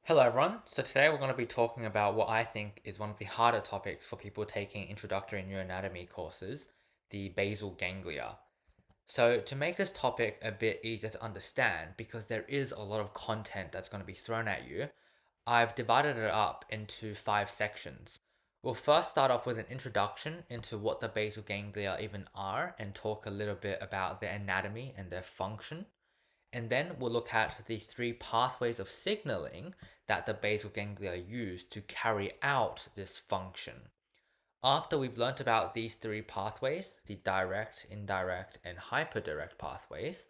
Hello everyone, so today we're going to be talking about what I think is one of the harder topics for people taking introductory neuroanatomy courses, the basal ganglia. So to make this topic a bit easier to understand, because there is a lot of content that's going to be thrown at you, I've divided it up into 5 sections. We'll first start off with an introduction into what the basal ganglia even are and talk a little bit about their anatomy and their function. And then we'll look at the 3 pathways of signaling that the basal ganglia use to carry out this function. After we've learnt about these 3 pathways, the direct, indirect, and hyperdirect pathways,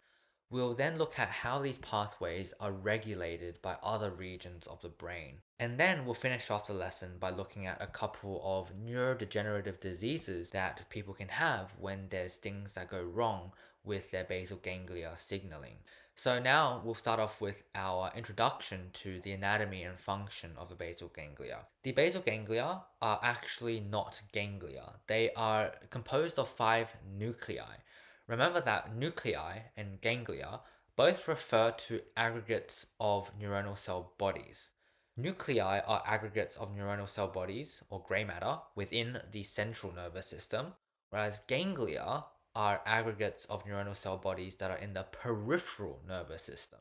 we'll then look at how these pathways are regulated by other regions of the brain. And then we'll finish off the lesson by looking at a couple of neurodegenerative diseases that people can have when there's things that go wrong with their basal ganglia signaling. So now we'll start off with our introduction to the anatomy and function of the basal ganglia. The basal ganglia are actually not ganglia. They are composed of 5 nuclei. Remember that nuclei and ganglia both refer to aggregates of neuronal cell bodies. Nuclei are aggregates of neuronal cell bodies, or grey matter, within the central nervous system, whereas ganglia are aggregates of neuronal cell bodies that are in the peripheral nervous system.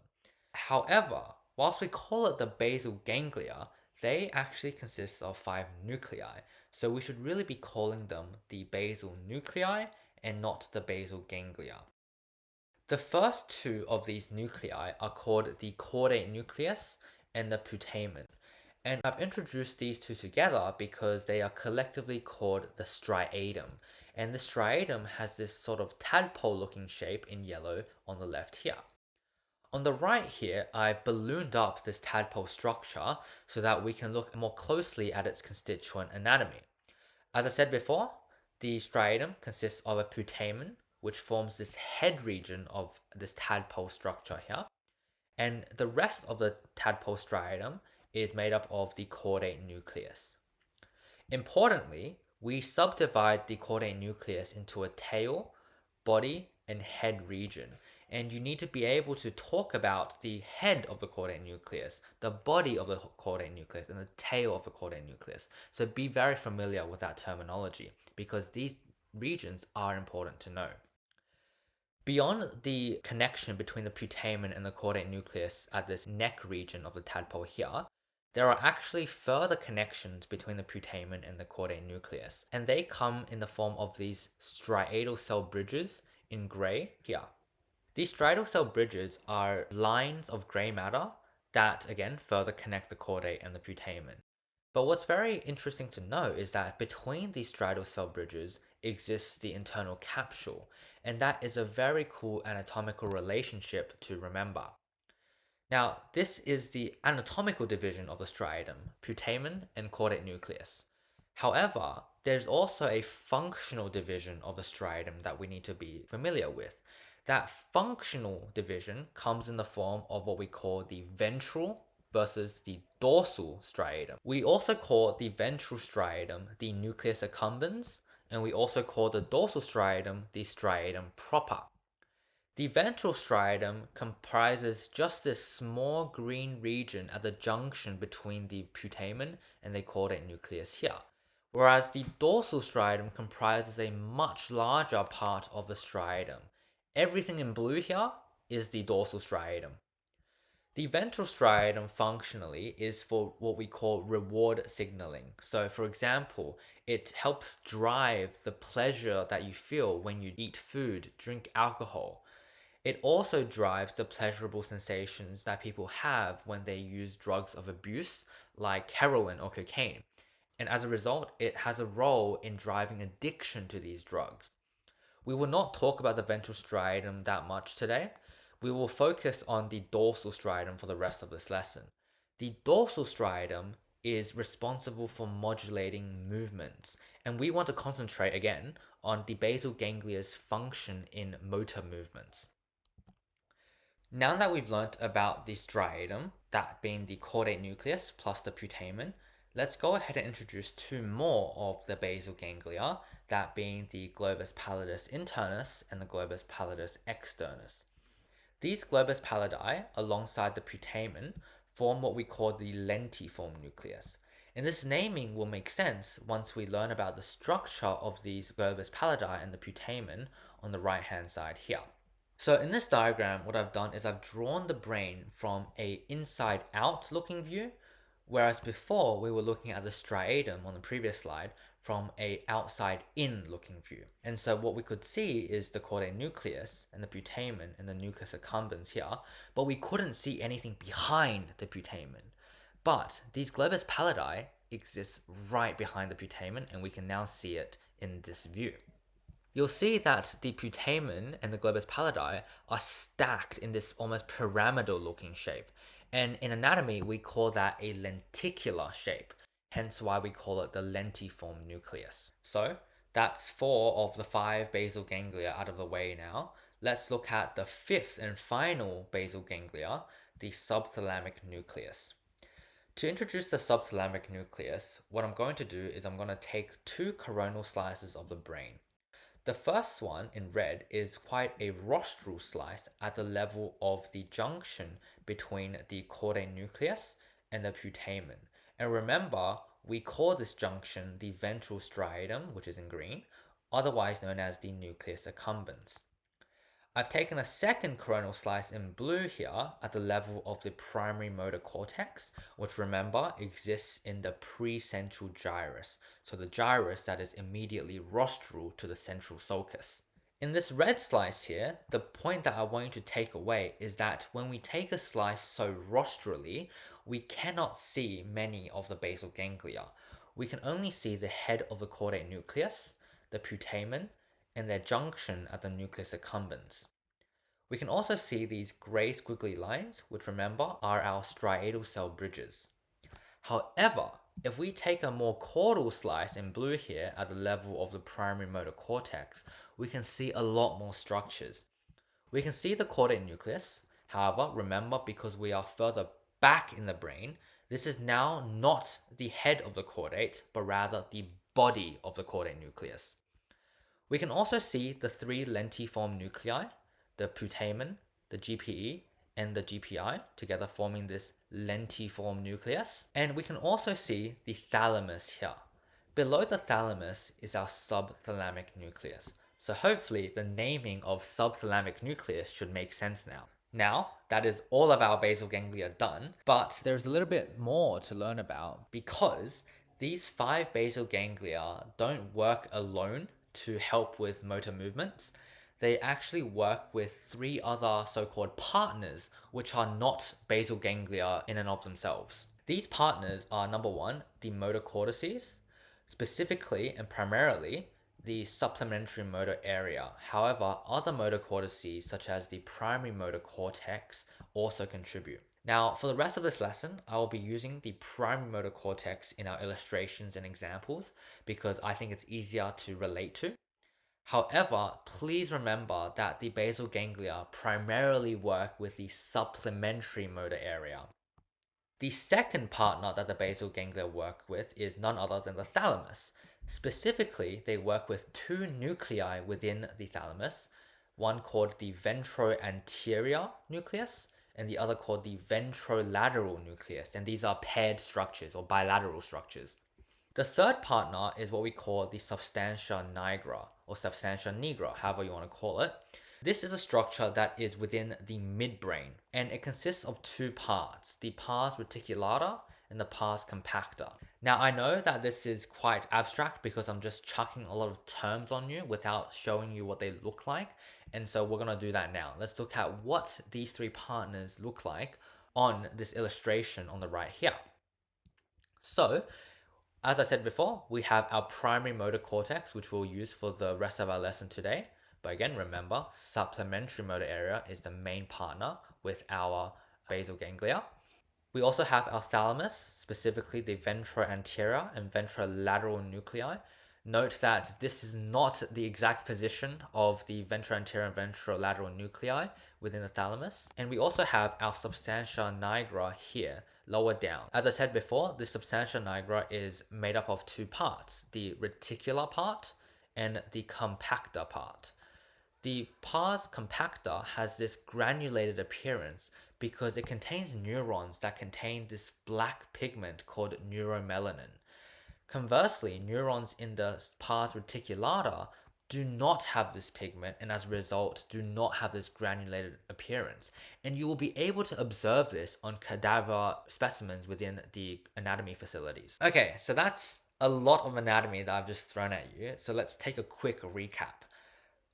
However, whilst we call it the basal ganglia, they actually consist of 5 nuclei, so we should really be calling them the basal nuclei and not the basal ganglia. The first 2 of these nuclei are called the caudate nucleus and the putamen. And I've introduced these 2 together because they are collectively called the striatum. And the striatum has this sort of tadpole looking shape in yellow on the left here. On the right here, I've ballooned up this tadpole structure so that we can look more closely at its constituent anatomy. As I said before, the striatum consists of a putamen, which forms this head region of this tadpole structure here. And the rest of the tadpole striatum is made up of the caudate nucleus. Importantly, we subdivide the caudate nucleus into a tail, body, and head region. And you need to be able to talk about the head of the caudate nucleus, the body of the caudate nucleus, and the tail of the caudate nucleus. So be very familiar with that terminology because these regions are important to know. Beyond the connection between the putamen and the caudate nucleus at this neck region of the tadpole here, there are actually further connections between the putamen and the caudate nucleus, and they come in the form of these striatal cell bridges in grey here. These striatal cell bridges are lines of grey matter that, again, further connect the caudate and the putamen. But what's very interesting to know is that between these striatal cell bridges exists the internal capsule, and that is a very cool anatomical relationship to remember. Now, this is the anatomical division of the striatum, putamen and caudate nucleus. However, there's also a functional division of the striatum that we need to be familiar with. That functional division comes in the form of what we call the ventral versus the dorsal striatum. We also call the ventral striatum the nucleus accumbens, and we also call the dorsal striatum the striatum proper. The ventral striatum comprises just this small green region at the junction between the putamen and the caudate nucleus here, whereas the dorsal striatum comprises a much larger part of the striatum. Everything in blue here is the dorsal striatum. The ventral striatum functionally is for what we call reward signaling. So, for example, it helps drive the pleasure that you feel when you eat food, drink alcohol. It also drives the pleasurable sensations that people have when they use drugs of abuse like heroin or cocaine. And as a result, it has a role in driving addiction to these drugs. We will not talk about the ventral striatum that much today. We will focus on the dorsal striatum for the rest of this lesson. The dorsal striatum is responsible for modulating movements, and we want to concentrate again on the basal ganglia's function in motor movements. Now that we've learnt about the striatum, that being the caudate nucleus plus the putamen, let's go ahead and introduce 2 more of the basal ganglia, that being the globus pallidus internus and the globus pallidus externus. These globus pallidi, alongside the putamen, form what we call the lentiform nucleus. And this naming will make sense once we learn about the structure of these globus pallidi and the putamen on the right hand side here. So in this diagram, what I've done is I've drawn the brain from a inside out looking view, whereas before we were looking at the striatum on the previous slide from a outside in looking view. And so what we could see is the caudate nucleus and the putamen and the nucleus accumbens here, but we couldn't see anything behind the putamen. But these globus pallidi exist right behind the putamen, and we can now see it in this view. You'll see that the putamen and the globus pallidi are stacked in this almost pyramidal looking shape. And in anatomy, we call that a lenticular shape, hence why we call it the lentiform nucleus. So that's 4 of the 5 basal ganglia out of the way now. Let's look at the 5th and final basal ganglia, the subthalamic nucleus. To introduce the subthalamic nucleus, what I'm going to do is I'm going to take 2 coronal slices of the brain. The first one in red is quite a rostral slice at the level of the junction between the caudate nucleus and the putamen. And remember, we call this junction the ventral striatum, which is in green, otherwise known as the nucleus accumbens. I've taken a second coronal slice in blue here at the level of the primary motor cortex, which remember exists in the precentral gyrus, so the gyrus that is immediately rostral to the central sulcus. In this red slice here, the point that I want you to take away is that when we take a slice so rostrally, we cannot see many of the basal ganglia. We can only see the head of the caudate nucleus, the putamen, and their junction at the nucleus accumbens. We can also see these grey squiggly lines, which remember are our striatal cell bridges. However, if we take a more caudal slice in blue here at the level of the primary motor cortex, we can see a lot more structures. We can see the caudate nucleus. However, remember, because we are further back in the brain, this is now not the head of the caudate, but rather the body of the caudate nucleus. We can also see the 3 lentiform nuclei, the putamen, the GPE, and the GPI, together forming this lentiform nucleus. And we can also see the thalamus here. Below the thalamus is our subthalamic nucleus. So hopefully the naming of subthalamic nucleus should make sense now. Now, that is all of our basal ganglia done, but there's a little bit more to learn about because these 5 basal ganglia don't work alone to help with motor movements. They actually work with 3 other so-called partners, which are not basal ganglia in and of themselves. These partners are number 1, the motor cortices, specifically and primarily the supplementary motor area. However, other motor cortices such as the primary motor cortex also contribute. Now, for the rest of this lesson, I will be using the primary motor cortex in our illustrations and examples because I think it's easier to relate to. However, please remember that the basal ganglia primarily work with the supplementary motor area. The second partner that the basal ganglia work with is none other than the thalamus. Specifically, they work with 2 nuclei within the thalamus, one called the ventroanterior nucleus and the other called the ventrolateral nucleus, and these are paired structures or bilateral structures. The third partner is what we call the substantia nigra or substantia nigra, however you want to call it. This is a structure that is within the midbrain, and it consists of 2 parts, the pars reticulata and the pars compacta. Now, I know that this is quite abstract because I'm just chucking a lot of terms on you without showing you what they look like, and so we're going to do that now. Let's look at what these 3 partners look like on this illustration on the right here. So, as I said before, we have our primary motor cortex, which we'll use for the rest of our lesson today. But again, remember, supplementary motor area is the main partner with our basal ganglia. We also have our thalamus, specifically the ventroanterior and ventrolateral nuclei. Note that this is not the exact position of the ventroanterior and ventrolateral nuclei within the thalamus. And we also have our substantia nigra here, lower down. As I said before, the substantia nigra is made up of 2 parts, the reticular part and the compacta part. The pars compacta has this granulated appearance because it contains neurons that contain this black pigment called neuromelanin. Conversely, neurons in the pars reticulata do not have this pigment and as a result do not have this granulated appearance. And you will be able to observe this on cadaver specimens within the anatomy facilities. Okay, so that's a lot of anatomy that I've just thrown at you. So let's take a quick recap.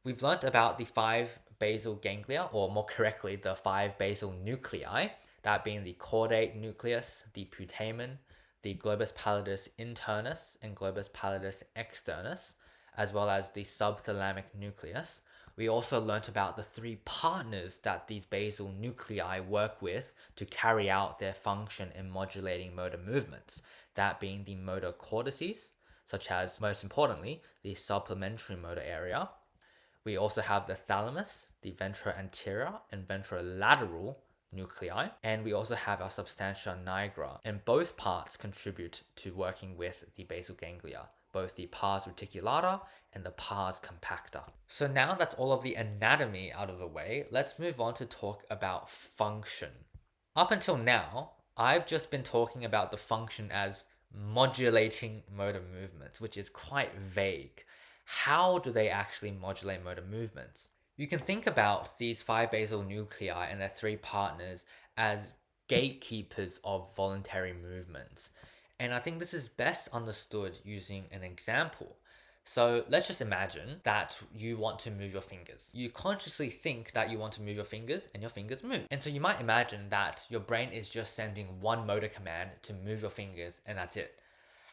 We've learnt about the 5 basal ganglia, or more correctly, the 5 basal nuclei, that being the caudate nucleus, the putamen, the globus pallidus internus and globus pallidus externus, as well as the subthalamic nucleus. We also learnt about the 3 partners that these basal nuclei work with to carry out their function in modulating motor movements, that being the motor cortices, such as, most importantly, the supplementary motor area. We also have the thalamus, the ventroanterior and ventrolateral nuclei, and we also have our substantia nigra, and both parts contribute to working with the basal ganglia, both the pars reticulata and the pars compacta. So now that's all of the anatomy out of the way, let's move on to talk about function. Up until now, I've just been talking about the function as modulating motor movements, which is quite vague. How do they actually modulate motor movements? You can think about these 5 basal nuclei and their 3 partners as gatekeepers of voluntary movements. And I think this is best understood using an example. So let's just imagine that you want to move your fingers. You consciously think that you want to move your fingers and your fingers move. And so you might imagine that your brain is just sending one motor command to move your fingers and that's it.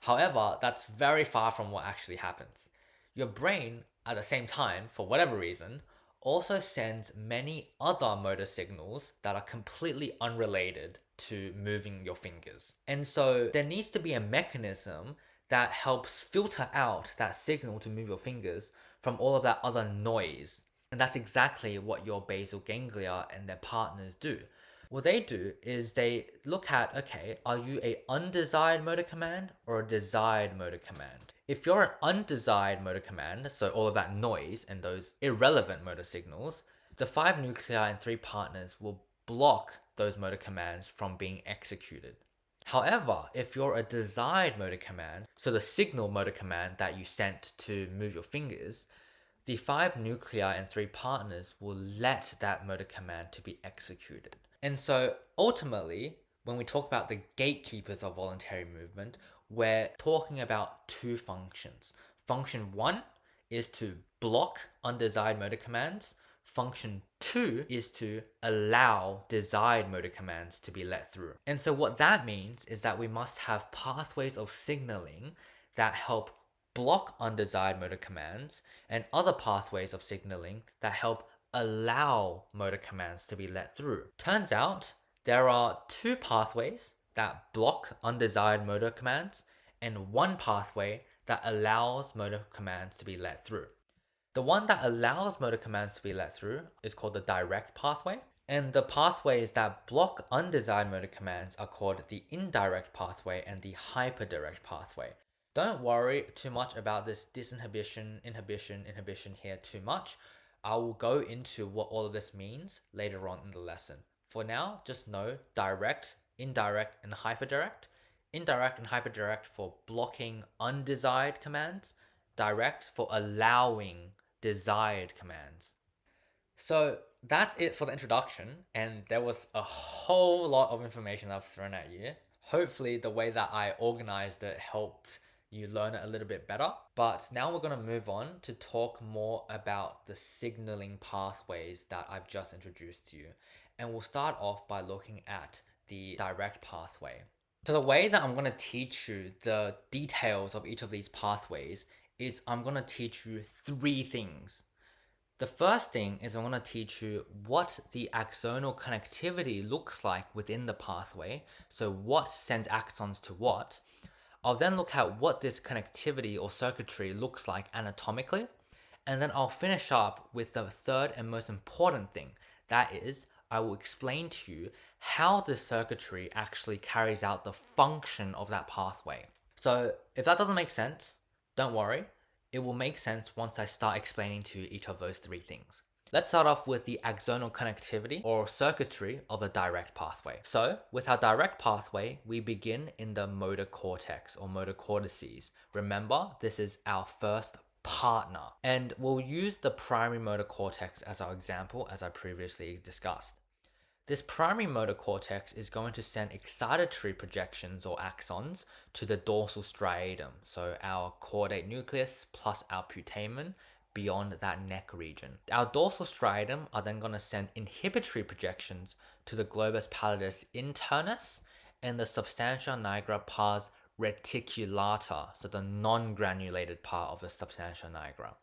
However, that's very far from what actually happens. Your brain, at the same time, for whatever reason, also sends many other motor signals that are completely unrelated to moving your fingers. And so there needs to be a mechanism that helps filter out that signal to move your fingers from all of that other noise. And that's exactly what your basal ganglia and their partners do. What they do is they look at, okay, are you a undesired motor command or a desired motor command? If you're an undesired motor command, so all of that noise and those irrelevant motor signals, the 5 nuclei and 3 partners will block those motor commands from being executed. However, if you're a desired motor command, so the signal motor command that you sent to move your fingers, the 5 nuclei and 3 partners will let that motor command to be executed. And so ultimately, when we talk about the gatekeepers of voluntary movement, we're talking about 2 functions. Function 1 is to block undesired motor commands. Function 2 is to allow desired motor commands to be let through. And so what that means is that we must have pathways of signaling that help block undesired motor commands and other pathways of signaling that help allow motor commands to be let through. Turns out there are 2 pathways that block undesired motor commands and 1 pathway that allows motor commands to be let through. The one that allows motor commands to be let through is called the direct pathway, and the pathways that block undesired motor commands are called the indirect pathway and the hyperdirect pathway. Don't worry too much about this disinhibition, inhibition here too much. I will go into what all of this means later on in the lesson. For now, just know direct, indirect, and hyperdirect. Indirect and hyperdirect for blocking undesired commands, direct for allowing desired commands. So that's it for the introduction, and there was a whole lot of information I've thrown at you. Hopefully the way that I organized it helped you learn it a little bit better. But now we're going to move on to talk more about the signaling pathways that I've just introduced to you. And we'll start off by looking at the direct pathway. So the way that I'm going to teach you the details of each of these pathways is I'm going to teach you 3 things. The first thing is I'm going to teach you what the axonal connectivity looks like within the pathway. So what sends axons to what. I'll then look at what this connectivity or circuitry looks like anatomically. And then I'll finish up with the third and most important thing. That is, I will explain to you how the circuitry actually carries out the function of that pathway. So if that doesn't make sense, don't worry. It will make sense once I start explaining to you each of those three things. Let's start off with the axonal connectivity or circuitry of a direct pathway. So with our direct pathway, we begin in the motor cortex or motor cortices. Remember, this is our first partner, and we'll use the primary motor cortex as our example, as I previously discussed. This primary motor cortex is going to send excitatory projections or axons to the dorsal striatum, so our caudate nucleus plus our putamen beyond that neck region. Our dorsal striatum are then going to send inhibitory projections to the globus pallidus internus and the substantia nigra pars reticulata, so the non-granulated part of the substantia nigra.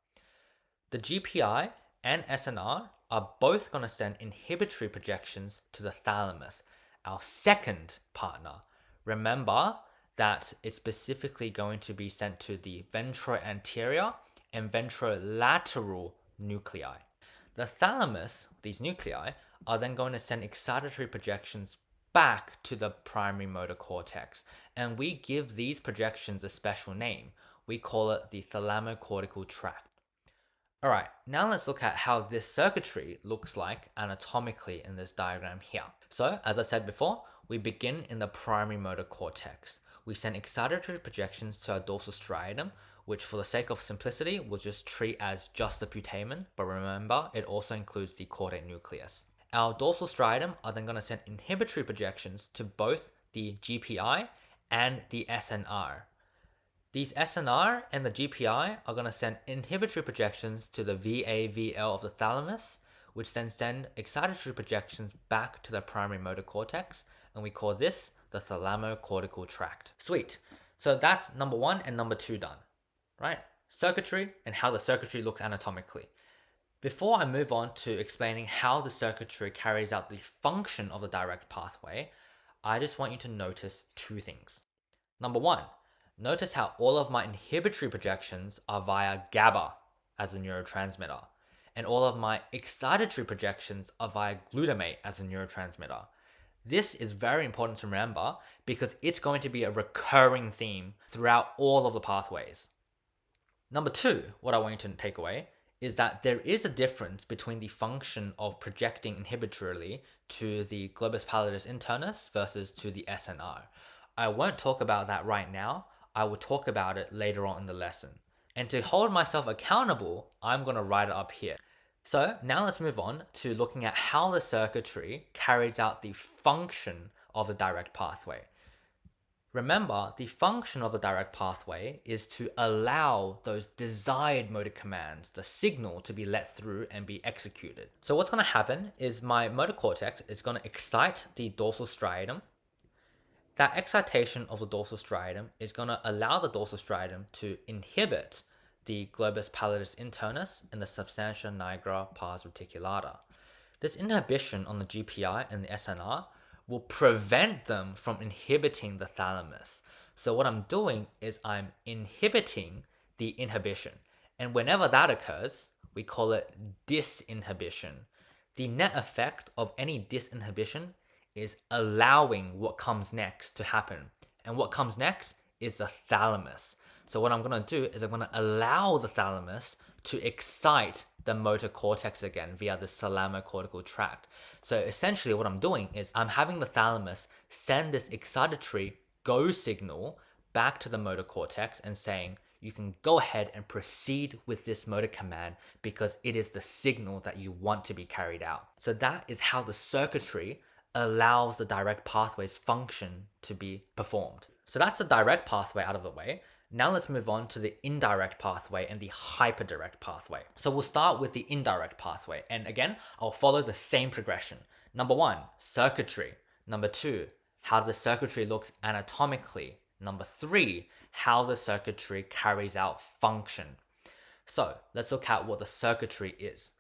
The GPI and SNR are both going to send inhibitory projections to the thalamus, our second partner. Remember that it's specifically going to be sent to the ventroanterior and ventrolateral nuclei. The thalamus, these nuclei, are then going to send excitatory projections back to the primary motor cortex, and we give these projections a special name. We call it the thalamocortical tract. Alright, now let's look at how this circuitry looks like anatomically in this diagram here. So, as I said before, we begin in the primary motor cortex. We send excitatory projections to our dorsal striatum, which for the sake of simplicity, we'll just treat as just the putamen, but remember, it also includes the caudate nucleus. Our dorsal striatum are then going to send inhibitory projections to both the GPI and the SNR. These SNR and the GPI are going to send inhibitory projections to the VAVL of the thalamus, which then send excitatory projections back to the primary motor cortex, and we call this the thalamocortical tract. Sweet. So that's number 1 and number 2 done, right? Circuitry and how the circuitry looks anatomically. Before I move on to explaining how the circuitry carries out the function of the direct pathway, I just want you to notice 2 things. Number 1, notice how all of my inhibitory projections are via GABA as a neurotransmitter, and all of my excitatory projections are via glutamate as a neurotransmitter. This is very important to remember because it's going to be a recurring theme throughout all of the pathways. Number 2, what I want you to take away is that there is a difference between the function of projecting inhibitorily to the globus pallidus internus versus to the SNR. I won't talk about that right now. I will talk about it later on in the lesson. And to hold myself accountable, I'm going to write it up here. So now let's move on to looking at how the circuitry carries out the function of the direct pathway. Remember, the function of the direct pathway is to allow those desired motor commands, the signal, to be let through and be executed. So what's going to happen is my motor cortex is going to excite the dorsal striatum. That excitation of the dorsal striatum is going to allow the dorsal striatum to inhibit the globus pallidus internus and the substantia nigra pars reticulata. This inhibition on the GPI and the SNR will prevent them from inhibiting the thalamus. So what I'm doing is I'm inhibiting the inhibition. And whenever that occurs, we call it disinhibition. The net effect of any disinhibition is allowing what comes next to happen. And what comes next is the thalamus. So what I'm going to do is I'm going to allow the thalamus to excite the motor cortex again via the thalamocortical tract. So essentially what I'm doing is I'm having the thalamus send this excitatory go signal back to the motor cortex and saying, you can go ahead and proceed with this motor command because it is the signal that you want to be carried out. So that is how the circuitry allows the direct pathway's function to be performed. So that's the direct pathway out of the way. Now let's move on to the indirect pathway and the hyperdirect pathway. So we'll start with the indirect pathway. And again, I'll follow the same progression. Number 1, circuitry. Number 2, how the circuitry looks anatomically. Number 3, how the circuitry carries out function. So let's look at what the circuitry is.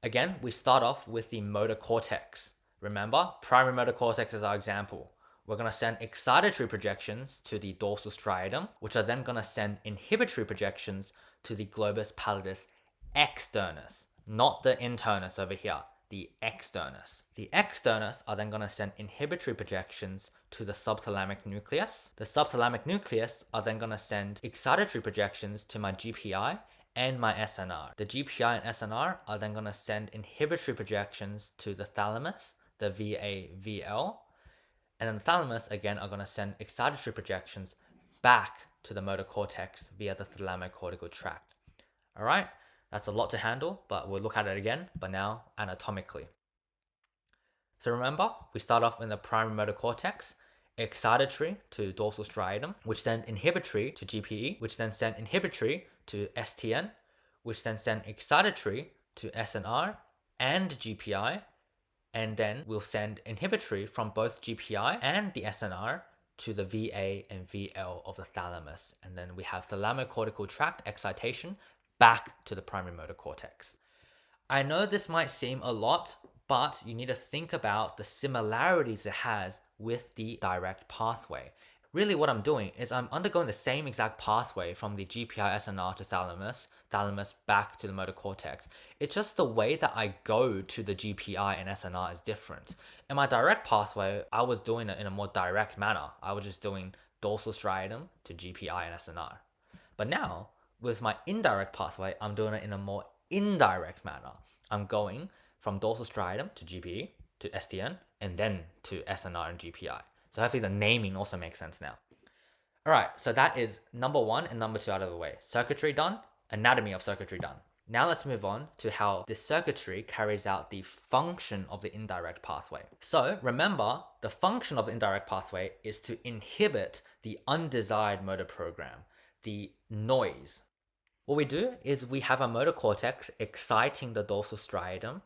Again, we start off with the motor cortex. Remember, primary motor cortex is our example. We're going to send excitatory projections to the dorsal striatum, which are then going to send inhibitory projections to the globus pallidus externus, not the internus over here, the externus. The externus are then going to send inhibitory projections to the subthalamic nucleus. The subthalamic nucleus are then going to send excitatory projections to my GPI and my SNR. The GPI and SNR are then going to send inhibitory projections to the thalamus, the VA-VL, and then the thalamus again are going to send excitatory projections back to the motor cortex via the thalamocortical tract. All right, that's a lot to handle, but we'll look at it again, but now anatomically. So remember, we start off in the primary motor cortex, excitatory to dorsal striatum, which then inhibitory to GPE, which then send inhibitory to STN, which then send excitatory to SNR and GPI, and then we'll send inhibitory from both GPI and the SNR to the VA and VL of the thalamus. And then we have thalamocortical tract excitation back to the primary motor cortex. I know this might seem a lot, but you need to think about the similarities it has with the direct pathway. Really what I'm doing is I'm undergoing the same exact pathway from the GPI SNR to thalamus back to the motor cortex. It's just the way that I go to the GPI and SNR is different. In my direct pathway, I was doing it in a more direct manner. I was just doing dorsal striatum to GPI and SNR. But now, with my indirect pathway, I'm doing it in a more indirect manner. I'm going from dorsal striatum to GPE to STN and then to SNR and GPI. So hopefully the naming also makes sense now. All right, so that is number 1 and number 2 out of the way. Circuitry done, anatomy of circuitry done. Now let's move on to how this circuitry carries out the function of the indirect pathway. So remember, the function of the indirect pathway is to inhibit the undesired motor program, the noise. What we do is we have a motor cortex exciting the dorsal striatum,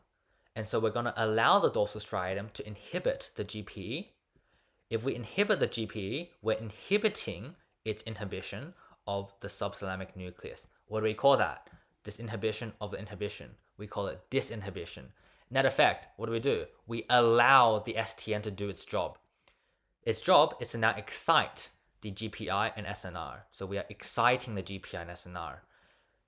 and so we're going to allow the dorsal striatum to inhibit the GPE. If we inhibit the GPE, we're inhibiting its inhibition of the subthalamic nucleus. What do we call that? This inhibition of the inhibition. We call it disinhibition. Net effect, what do? We allow the STN to do its job. Its job is to now excite the GPI and SNR. So we are exciting the GPI and SNR.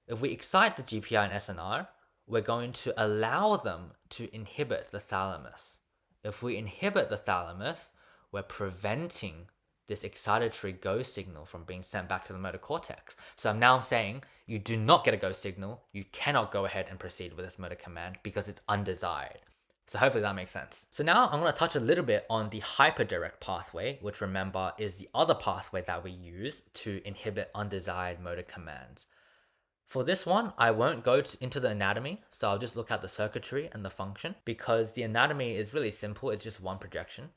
If we excite the GPI and SNR, we're going to allow them to inhibit the thalamus. If we inhibit the thalamus, we're preventing this excitatory go signal from being sent back to the motor cortex. So I'm now saying you do not get a go signal. You cannot go ahead and proceed with this motor command because it's undesired. So hopefully that makes sense. So now I'm going to touch a little bit on the hyperdirect pathway, which remember is the other pathway that we use to inhibit undesired motor commands. For this one, I won't go into the anatomy, so I'll just look at the circuitry and the function because the anatomy is really simple. It's just one projection.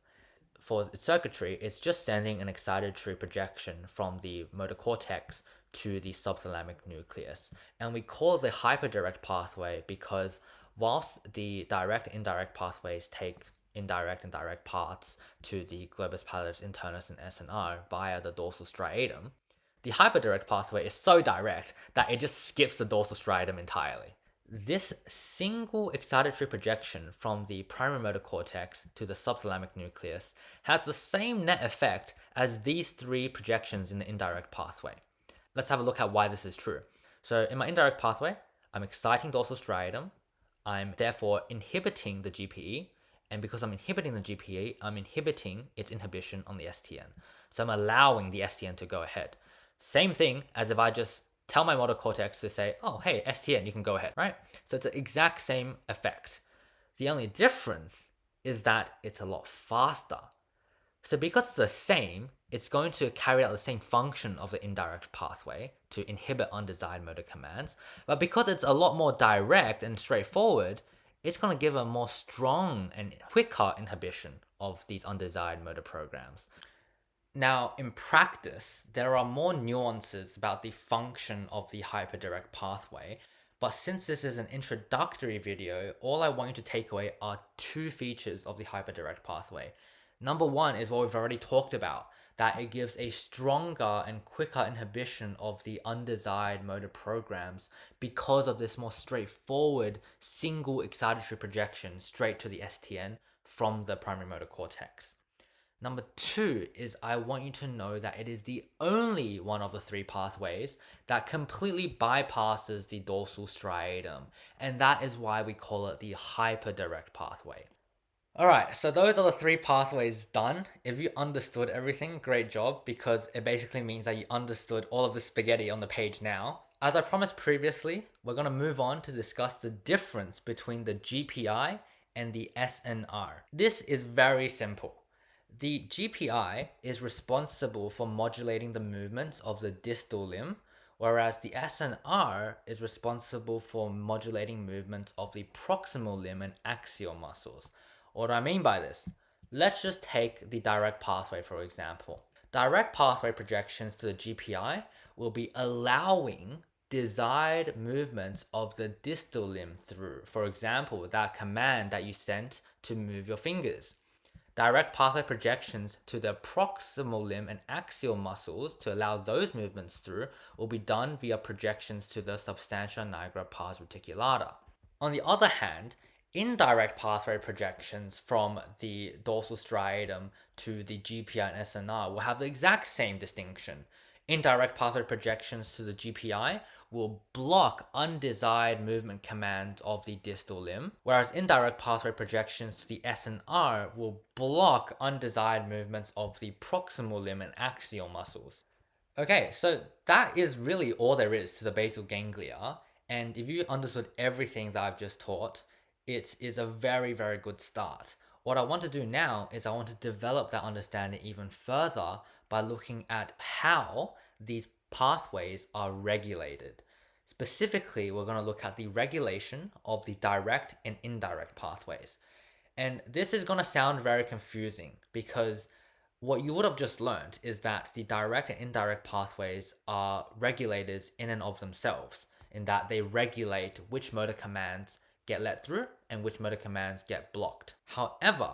For circuitry, it's just sending an excitatory projection from the motor cortex to the subthalamic nucleus. And we call it the hyperdirect pathway because whilst the direct and indirect pathways take indirect and direct paths to the globus pallidus internus and SNR via the dorsal striatum, the hyperdirect pathway is so direct that it just skips the dorsal striatum entirely. This single excitatory projection from the primary motor cortex to the subthalamic nucleus has the same net effect as these 3 projections in the indirect pathway. Let's have a look at why this is true. So in my indirect pathway, I'm exciting dorsal striatum. I'm therefore inhibiting the GPE. And because I'm inhibiting the GPE, I'm inhibiting its inhibition on the STN. So I'm allowing the STN to go ahead. Same thing as if I just tell my motor cortex to say, oh, hey, STN, you can go ahead, right? So it's the exact same effect. The only difference is that it's a lot faster. So because it's the same, it's going to carry out the same function of the indirect pathway to inhibit undesired motor commands. But because it's a lot more direct and straightforward, it's going to give a more strong and quicker inhibition of these undesired motor programs. Now, in practice, there are more nuances about the function of the hyperdirect pathway, but since this is an introductory video, all I want you to take away are 2 features of the hyperdirect pathway. Number 1 is what we've already talked about, that it gives a stronger and quicker inhibition of the undesired motor programs because of this more straightforward single excitatory projection straight to the STN from the primary motor cortex. Number two is I want you to know that it is the only one of the three pathways that completely bypasses the dorsal striatum, and that is why we call it the hyperdirect pathway. Alright, so those are the three pathways done. If you understood everything, great job, because it basically means that you understood all of the spaghetti on the page now. As I promised previously, we're going to move on to discuss the difference between the GPI and the SNR. This is very simple. The GPI is responsible for modulating the movements of the distal limb, whereas the SNR is responsible for modulating movements of the proximal limb and axial muscles. What do I mean by this? Let's just take the direct pathway for example. Direct pathway projections to the GPI will be allowing desired movements of the distal limb through. For example, that command that you sent to move your fingers. Direct pathway projections to the proximal limb and axial muscles to allow those movements through will be done via projections to the substantia nigra pars reticulata. On the other hand, indirect pathway projections from the dorsal striatum to the GPI and SNR will have the exact same distinction. Indirect pathway projections to the GPI will block undesired movement commands of the distal limb, whereas indirect pathway projections to the SNR will block undesired movements of the proximal limb and axial muscles. Okay, so that is really all there is to the basal ganglia, and if you understood everything that I've just taught, it is a very, very good start. What I want to do now is I want to develop that understanding even further by looking at how these pathways are regulated. Specifically, we're going to look at the regulation of the direct and indirect pathways. And this is going to sound very confusing because what you would have just learned is that the direct and indirect pathways are regulators in and of themselves, in that they regulate which motor commands get let through and which motor commands get blocked. However,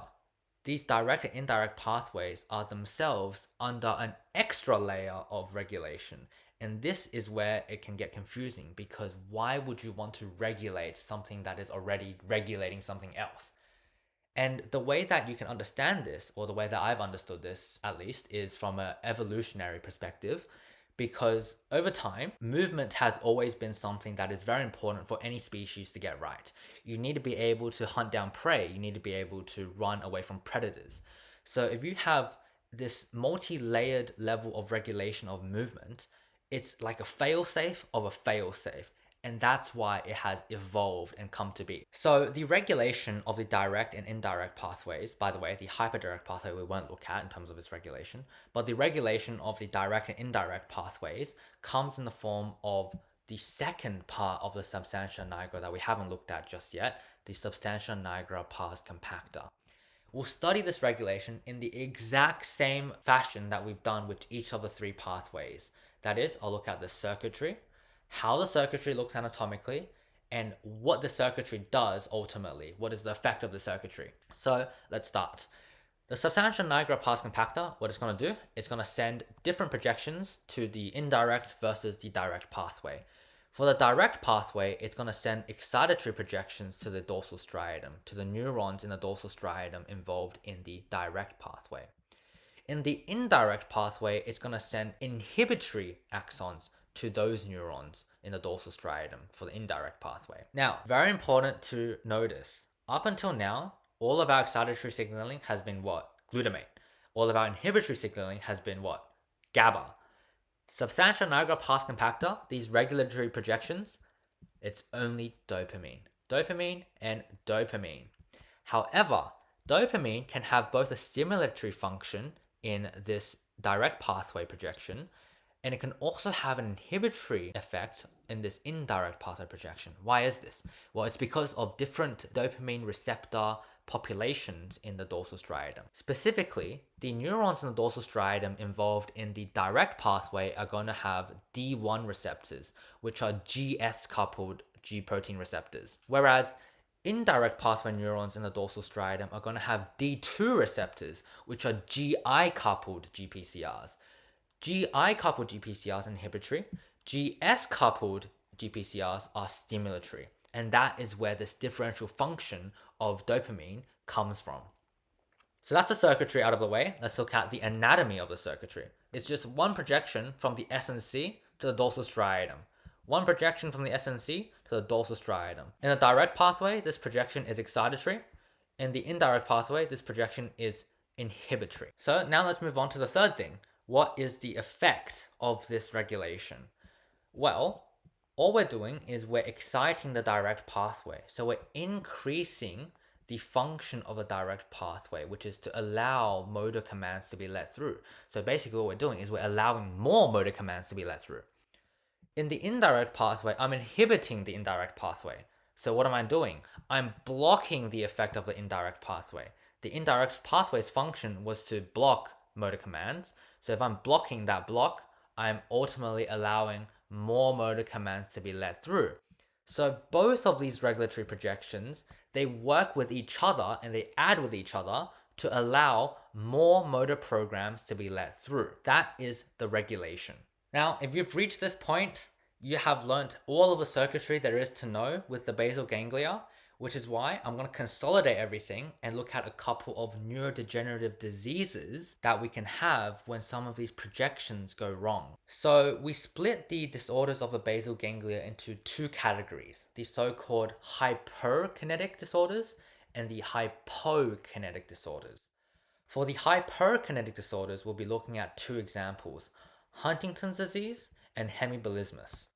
these direct and indirect pathways are themselves under an extra layer of regulation. And this is where it can get confusing because why would you want to regulate something that is already regulating something else? And the way that you can understand this, or the way that I've understood this at least, is from an evolutionary perspective. Because over time, movement has always been something that is very important for any species to get right. You need to be able to hunt down prey, you need to be able to run away from predators. So if you have this multi-layered level of regulation of movement, it's like a failsafe of a failsafe. And that's why it has evolved and come to be. So the regulation of the direct and indirect pathways, by the way, the hyperdirect pathway we won't look at in terms of its regulation, but the regulation of the direct and indirect pathways comes in the form of the second part of the substantia nigra that we haven't looked at just yet, the substantia nigra pars compacta. We'll study this regulation in the exact same fashion that we've done with each of the three pathways. That is, I'll look at the circuitry, how the circuitry looks anatomically, and what the circuitry does ultimately. What is the effect of the circuitry? So let's start. The substantia nigra pars compacta, what it's going to do, it's going to send different projections to the indirect versus the direct pathway. For the direct pathway, it's going to send excitatory projections to the dorsal striatum, to the neurons in the dorsal striatum involved in the direct pathway. In the indirect pathway, it's going to send inhibitory axons to those neurons in the dorsal striatum for the indirect pathway. Now, very important to notice, up until now, all of our excitatory signaling has been what? Glutamate. All of our inhibitory signaling has been what? GABA. Substantia nigra pars compacta, these regulatory projections, it's only dopamine. Dopamine and dopamine. However, dopamine can have both a stimulatory function in this direct pathway projection, and it can also have an inhibitory effect in this indirect pathway projection. Why is this? Well, it's because of different dopamine receptor populations in the dorsal striatum. Specifically, the neurons in the dorsal striatum involved in the direct pathway are going to have D1 receptors, which are GS-coupled G protein receptors. Whereas indirect pathway neurons in the dorsal striatum are going to have D2 receptors, which are GI-coupled GPCRs. GI-coupled GPCRs are inhibitory, GS-coupled GPCRs are stimulatory. And that is where this differential function of dopamine comes from. So that's the circuitry out of the way. Let's look at the anatomy of the circuitry. It's just one projection from the SNC to the dorsal striatum. One projection from the SNC to the dorsal striatum. In the direct pathway, this projection is excitatory. In the indirect pathway, this projection is inhibitory. So now let's move on to the third thing. What is the effect of this regulation? Well, all we're doing is we're exciting the direct pathway. So we're increasing the function of a direct pathway, which is to allow motor commands to be let through. So basically what we're doing is we're allowing more motor commands to be let through. In the indirect pathway, I'm inhibiting the indirect pathway. So what am I doing? I'm blocking the effect of the indirect pathway. The indirect pathway's function was to block motor commands. So if I'm blocking that block, I'm ultimately allowing more motor commands to be let through. So both of these regulatory projections, they work with each other and they add with each other to allow more motor programs to be let through. That is the regulation. Now, if you've reached this point, you have learnt all of the circuitry there is to know with the basal ganglia, which is why I'm going to consolidate everything and look at a couple of neurodegenerative diseases that we can have when some of these projections go wrong. So we split the disorders of the basal ganglia into two categories, the so-called hyperkinetic disorders and the hypokinetic disorders. For the hyperkinetic disorders, we'll be looking at two examples, Huntington's disease and hemiballismus.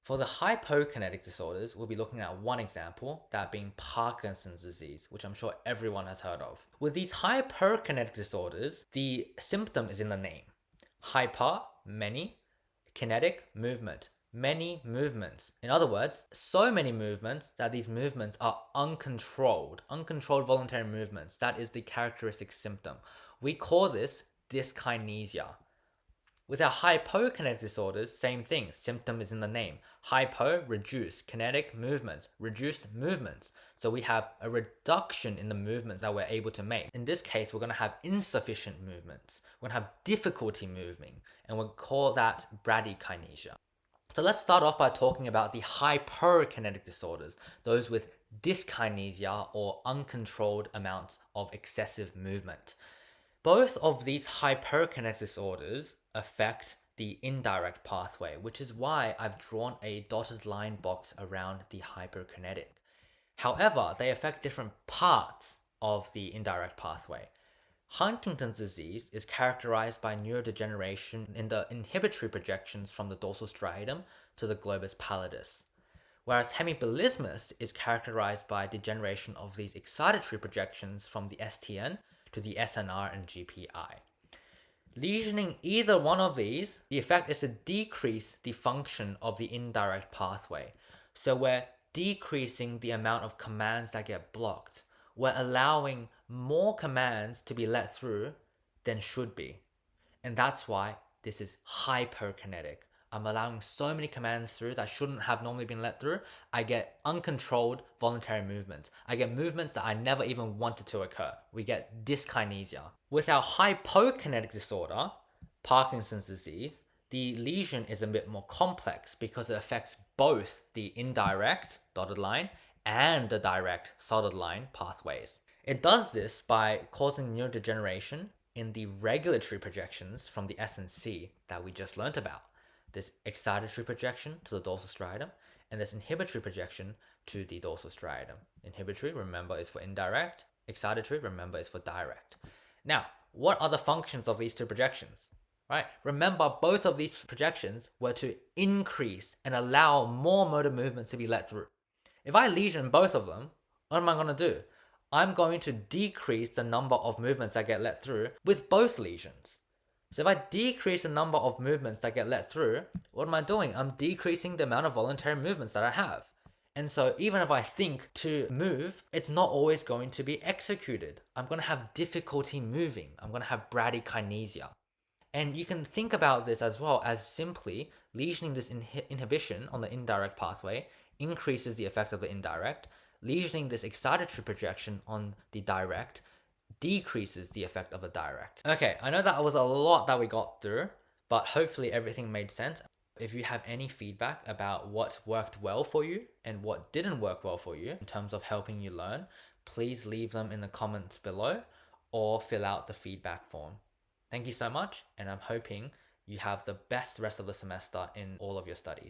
For the hypokinetic disorders, we'll be looking at one example, that being Parkinson's disease, which I'm sure everyone has heard of. With these hyperkinetic disorders, the symptom is in the name. Hyper, many, kinetic, movement. Many movements. In other words, so many movements that these movements are uncontrolled voluntary movements. That is the characteristic symptom. We call this dyskinesia. With our hypokinetic disorders, same thing. Symptom is in the name. Hypo, reduce. Kinetic, movements. Reduced movements. So we have a reduction in the movements that we're able to make. In this case, we're going to have insufficient movements. We're going to have difficulty moving. And we'll call that bradykinesia. So let's start off by talking about the hyperkinetic disorders. Those with dyskinesia or uncontrolled amounts of excessive movement. Both of these hyperkinetic disorders affect the indirect pathway, which is why I've drawn a dotted line box around the hyperkinetic. However, they affect different parts of the indirect pathway. Huntington's disease is characterized by neurodegeneration in the inhibitory projections from the dorsal striatum to the globus pallidus, whereas hemiballismus is characterized by degeneration of these excitatory projections from the STN to the SNR and GPI. Lesioning either one of these, the effect is to decrease the function of the indirect pathway. So we're decreasing the amount of commands that get blocked. We're allowing more commands to be let through than should be. And that's why this is hyperkinetic. I'm allowing so many commands through that shouldn't have normally been let through. I get uncontrolled voluntary movements. I get movements that I never even wanted to occur. We get dyskinesia. With our hypokinetic disorder, Parkinson's disease, the lesion is a bit more complex because it affects both the indirect dotted line and the direct solid line pathways. It does this by causing neurodegeneration in the regulatory projections from the SNC that we just learnt about. This excitatory projection to the dorsal striatum and this inhibitory projection to the dorsal striatum. Inhibitory, remember, is for indirect. Excitatory, remember, is for direct. Now, what are the functions of these two projections? Right? Remember, both of these projections were to increase and allow more motor movements to be let through. If I lesion both of them, what am I going to do? I'm going to decrease the number of movements that get let through with both lesions. So if I decrease the number of movements that get let through, what am I doing? I'm decreasing the amount of voluntary movements that I have. And so even if I think to move, it's not always going to be executed. I'm going to have difficulty moving. I'm going to have bradykinesia. And you can think about this as well as simply lesioning this inhibition on the indirect pathway increases the effect of the indirect. Lesioning this excitatory projection on the direct decreases the effect of the direct. Okay, I know that was a lot that we got through, but hopefully everything made sense. If you have any feedback about what worked well for you and what didn't work well for you in terms of helping you learn, please leave them in the comments below. or fill out the feedback form. Thank you so much, and I'm hoping you have the best rest of the semester in all of your studies.